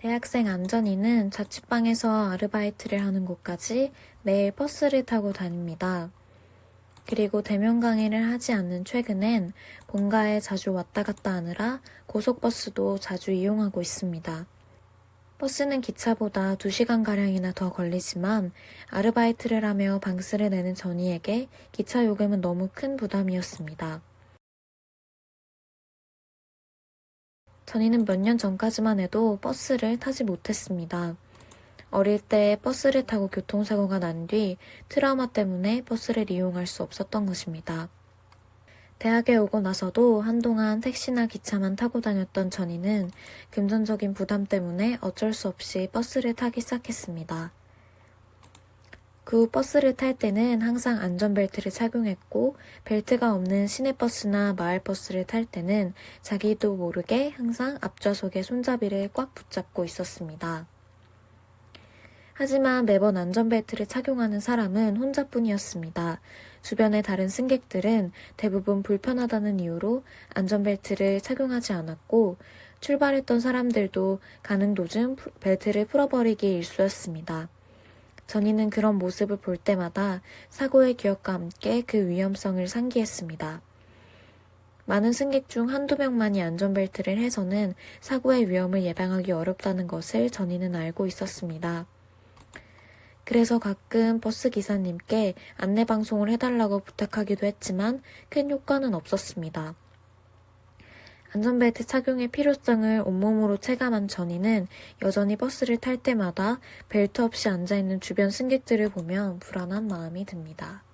대학생 안전이는 자취방에서 아르바이트를 하는 곳까지 매일 버스를 타고 다닙니다. 그리고 대면 강의를 하지 않는 최근엔 본가에 자주 왔다 갔다 하느라 고속버스도 자주 이용하고 있습니다. 버스는 기차보다 2시간가량이나 더 걸리지만 아르바이트를 하며 방스를 내는 전이에게 기차 요금은 너무 큰 부담이었습니다. 전이는 몇 년 전까지만 해도 버스를 타지 못했습니다. 어릴 때 버스를 타고 교통사고가 난 뒤 트라우마 때문에 버스를 이용할 수 없었던 것입니다. 대학에 오고 나서도 한동안 택시나 기차만 타고 다녔던 전이는 금전적인 부담 때문에 어쩔 수 없이 버스를 타기 시작했습니다. 그 후 버스를 탈 때는 항상 안전벨트를 착용했고 벨트가 없는 시내버스나 마을버스를 탈 때는 자기도 모르게 항상 앞좌석의 손잡이를 꽉 붙잡고 있었습니다. 하지만 매번 안전벨트를 착용하는 사람은 혼자뿐이었습니다. 주변의 다른 승객들은 대부분 불편하다는 이유로 안전벨트를 착용하지 않았고 출발했던 사람들도 가는 도중 벨트를 풀어버리기 일쑤였습니다. 전이는 그런 모습을 볼 때마다 사고의 기억과 함께 그 위험성을 상기했습니다. 많은 승객 중 한두 명만이 안전벨트를 해서는 사고의 위험을 예방하기 어렵다는 것을 전이는 알고 있었습니다. 그래서 가끔 버스 기사님께 안내방송을 해달라고 부탁하기도 했지만 큰 효과는 없었습니다. 안전벨트 착용의 필요성을 온몸으로 체감한 전이는 여전히 버스를 탈 때마다 벨트 없이 앉아있는 주변 승객들을 보면 불안한 마음이 듭니다.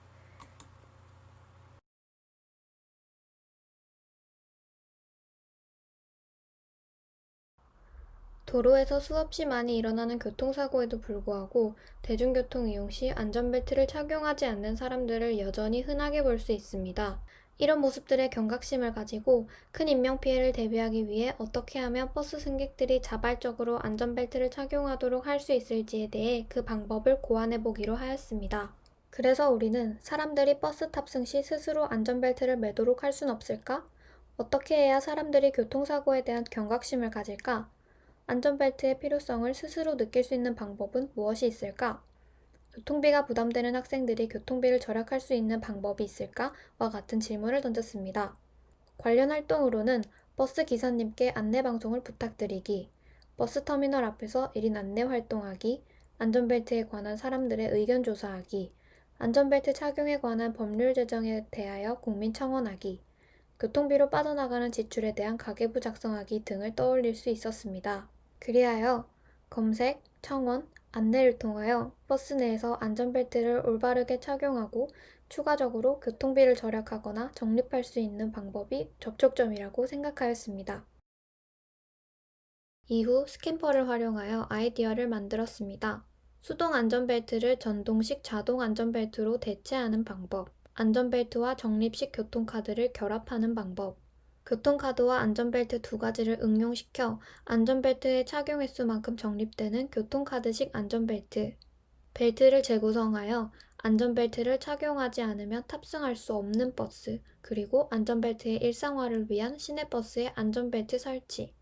도로에서 수없이 많이 일어나는 교통사고에도 불구하고 대중교통 이용 시 안전벨트를 착용하지 않는 사람들을 여전히 흔하게 볼 수 있습니다. 이런 모습들의 경각심을 가지고 큰 인명피해를 대비하기 위해 어떻게 하면 버스 승객들이 자발적으로 안전벨트를 착용하도록 할 수 있을지에 대해 그 방법을 고안해 보기로 하였습니다. 그래서 우리는 사람들이 버스 탑승 시 스스로 안전벨트를 매도록 할 순 없을까? 어떻게 해야 사람들이 교통사고에 대한 경각심을 가질까? 안전벨트의 필요성을 스스로 느낄 수 있는 방법은 무엇이 있을까? 교통비가 부담되는 학생들이 교통비를 절약할 수 있는 방법이 있을까? 와 같은 질문을 던졌습니다. 관련 활동으로는 버스 기사님께 안내방송을 부탁드리기, 버스터미널 앞에서 1인 안내 활동하기, 안전벨트에 관한 사람들의 의견 조사하기, 안전벨트 착용에 관한 법률 제정에 대하여 국민 청원하기, 교통비로 빠져나가는 지출에 대한 가계부 작성하기 등을 떠올릴 수 있었습니다. 그리하여 검색, 청원, 안내를 통하여 버스 내에서 안전벨트를 올바르게 착용하고 추가적으로 교통비를 절약하거나 적립할 수 있는 방법이 접촉점이라고 생각하였습니다. 이후 스캠퍼를 활용하여 아이디어를 만들었습니다. 수동 안전벨트를 전동식 자동 안전벨트로 대체하는 방법, 안전벨트와 적립식 교통카드를 결합하는 방법, 교통카드와 안전벨트 두 가지를 응용시켜 안전벨트의 착용 횟수만큼 적립되는 교통카드식 안전벨트, 벨트를 재구성하여 안전벨트를 착용하지 않으면 탑승할 수 없는 버스, 그리고 안전벨트의 일상화를 위한 시내버스의 안전벨트 설치,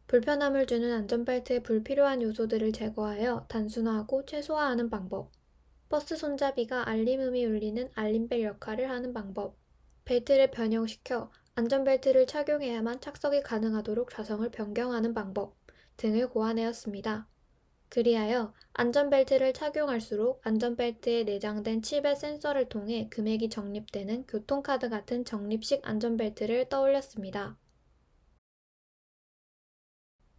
불편함을 주는 안전벨트의 불필요한 요소들을 제거하여 단순화하고 최소화하는 방법, 버스 손잡이가 알림음이 울리는 알림벨 역할을 하는 방법, 벨트를 변형시켜 안전벨트를 착용해야만 착석이 가능하도록 좌석을 변경하는 방법 등을 고안하였습니다. 그리하여 안전벨트를 착용할수록 안전벨트에 내장된 칩의 센서를 통해 금액이 적립되는 교통카드 같은 적립식 안전벨트를 떠올렸습니다.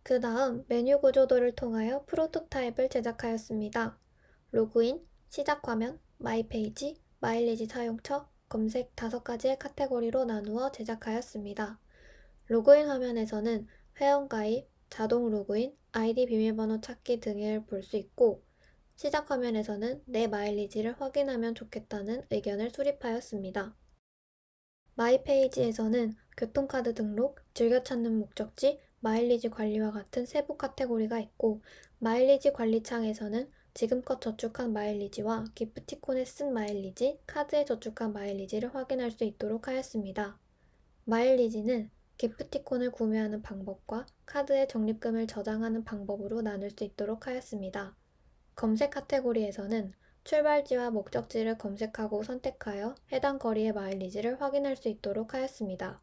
그 다음 메뉴 구조도를 통하여 프로토타입을 제작하였습니다. 로그인, 시작화면, 마이페이지, 마일리지 사용처, 검색 5가지의 카테고리로 나누어 제작하였습니다. 로그인 화면에서는 회원가입, 자동 로그인, 아이디 비밀번호 찾기 등을 볼 수 있고 시작 화면에서는 내 마일리지를 확인하면 좋겠다는 의견을 수립하였습니다. 마이페이지에서는 교통카드 등록, 즐겨 찾는 목적지, 마일리지 관리와 같은 세부 카테고리가 있고 마일리지 관리 창에서는 지금껏 저축한 마일리지와 기프티콘에 쓴 마일리지, 카드에 저축한 마일리지를 확인할 수 있도록 하였습니다. 마일리지는 기프티콘을 구매하는 방법과 카드에 적립금을 저장하는 방법으로 나눌 수 있도록 하였습니다. 검색 카테고리에서는 출발지와 목적지를 검색하고 선택하여 해당 거리의 마일리지를 확인할 수 있도록 하였습니다.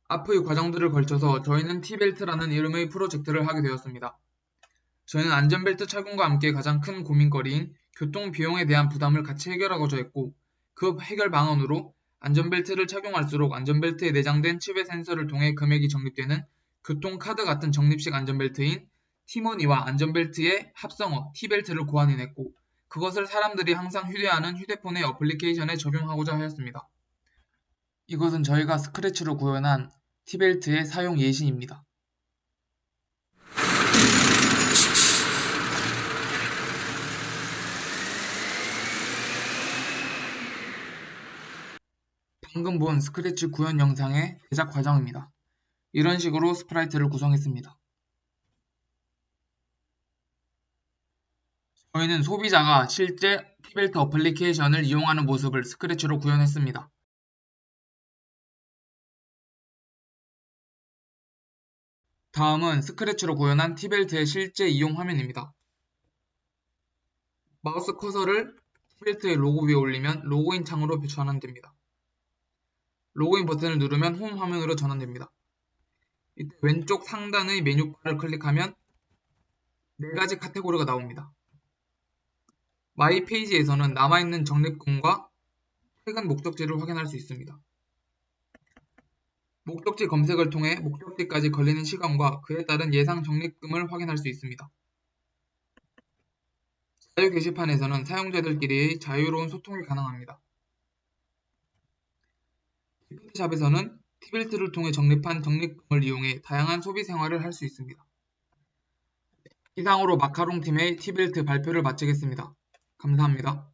앞의 과정들을 걸쳐서 저희는 T벨트라는 이름의 프로젝트를 하게 되었습니다. 저희는 안전벨트 착용과 함께 가장 큰 고민거리인 교통 비용에 대한 부담을 같이 해결하고자 했고, 그 해결 방안으로 안전벨트를 착용할수록 안전벨트에 내장된 칩의 센서를 통해 금액이 적립되는 교통카드 같은 적립식 안전벨트인 T머니와 안전벨트의 합성어 T벨트를 고안해냈고, 그것을 사람들이 항상 휴대하는 휴대폰의 어플리케이션에 적용하고자 하였습니다. 이것은 저희가 스크래치로 구현한 T벨트의 사용 예시입니다. 방금 본 스크래치 구현 영상의 제작 과정입니다. 이런 식으로 스프라이트를 구성했습니다. 저희는 소비자가 실제 T벨트 어플리케이션을 이용하는 모습을 스크래치로 구현했습니다. 다음은 스크래치로 구현한 T벨트의 실제 이용 화면입니다. 마우스 커서를 T벨트의 로고 위에 올리면 로그인 창으로 전환됩니다. 로그인 버튼을 누르면 홈 화면으로 전환됩니다. 이때 왼쪽 상단의 메뉴바를 클릭하면 4가지 카테고리가 나옵니다. 마이 페이지에서는 남아있는 적립금과 최근 목적지를 확인할 수 있습니다. 목적지 검색을 통해 목적지까지 걸리는 시간과 그에 따른 예상 적립금을 확인할 수 있습니다. 자유 게시판에서는 사용자들끼리의 자유로운 소통이 가능합니다. 기프트샵에서는 T벨트를 통해 적립한 적립금을 이용해 다양한 소비 생활을 할 수 있습니다. 이상으로 마카롱팀의 T벨트 발표를 마치겠습니다. 감사합니다.